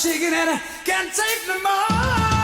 shaking and I can't take no more.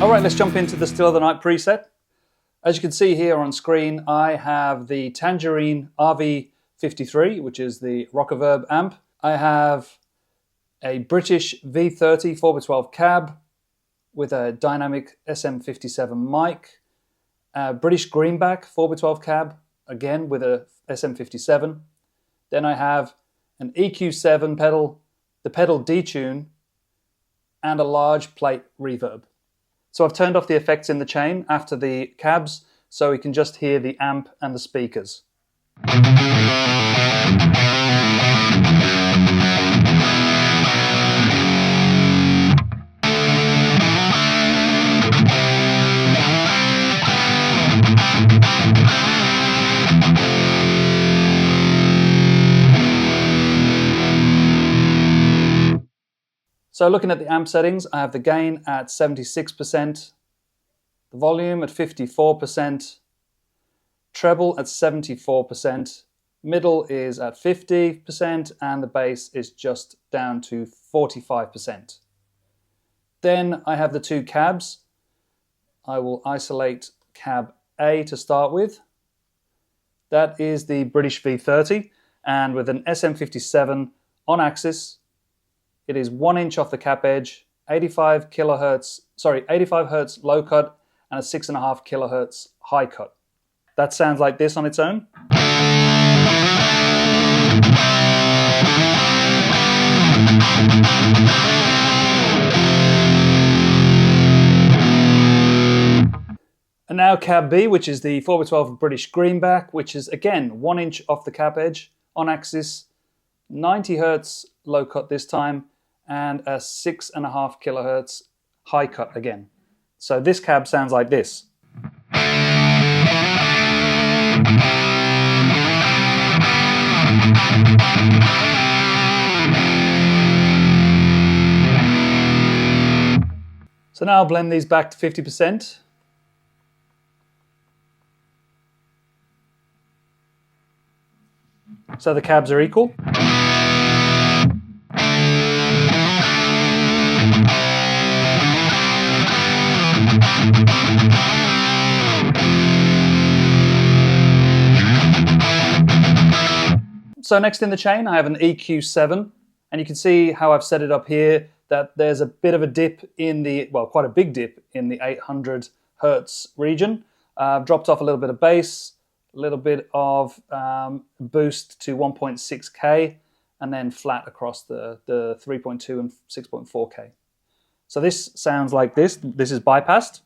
Alright, let's jump into the Still of the Night preset. As you can see here on screen, I have the Tangerine RV53, which is the Reverb amp. I have a British V30 4x12 cab with a dynamic SM57 mic, a British Greenback 4x12 cab, again with a SM57. Then I have an EQ7 pedal, the pedal Detune, and a large plate reverb. So I've turned off the effects in the chain after the cabs, so we can just hear the amp and the speakers. So looking at the amp settings, I have the gain at 76%, the volume at 54%, treble at 74%, middle is at 50%, and the bass is just down to 45%. Then I have the two cabs. I will isolate cab A to start with. That is the British V30, and with an SM57 on axis. It is 1 inch off the cap edge, 85 hertz low cut, and a 6.5 kilohertz high cut. That sounds like this on its own. And now cab B, which is the 4x12 British Greenback, which is again 1 inch off the cap edge on axis, 90 hertz low cut this time, and a 6.5 kilohertz high cut again. So this cab sounds like this. So now I'll blend these back to 50%. So the cabs are equal. So next in the chain, I have an EQ7, and you can see how I've set it up here, that there's a bit of a dip in the, well, quite a big dip in the 800 hertz region. I've dropped off a little bit of bass, a little bit of boost to 1.6K, and then flat across the 3.2 and 6.4K. So this sounds like this. This is bypassed.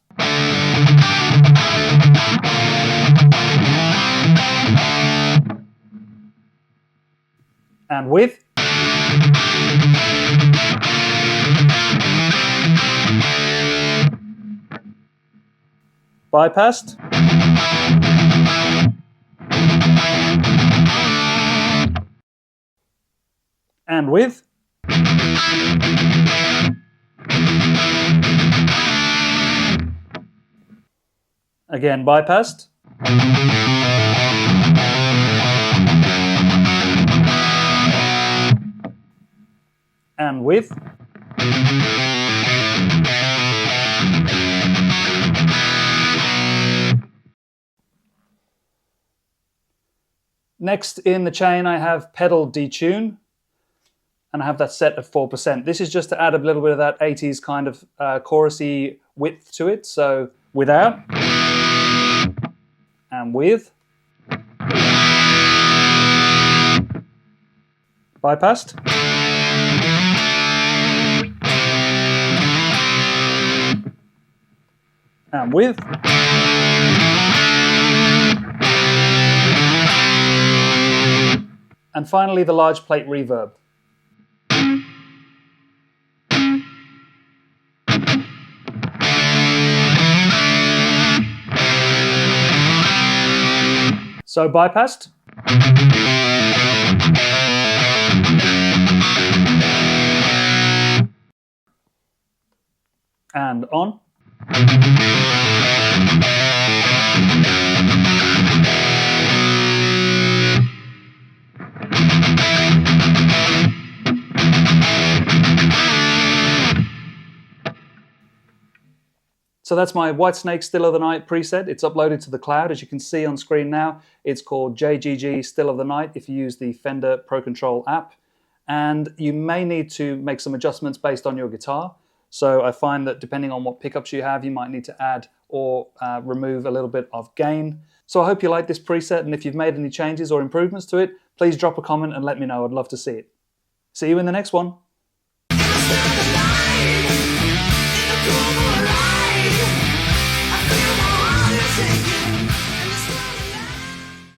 And with. Bypassed. And with. Again, bypassed. And with. Next in the chain I have pedal Detune, and I have that set at 4%. This is just to add a little bit of that 80s kind of chorusy width to it. So without and with. Bypassed. And with. And finally, the large plate reverb. So bypassed. And on. So that's my Whitesnake Still of the Night preset. It's uploaded to the cloud, as you can see on screen now. It's called JGG Still of the Night if you use the Fender Pro Control app. And you may need to make some adjustments based on your guitar. So I find that depending on what pickups you have, you might need to add or remove a little bit of gain. So I hope you like this preset, and if you've made any changes or improvements to it, please drop a comment and let me know. I'd love to see it. See you in the next one.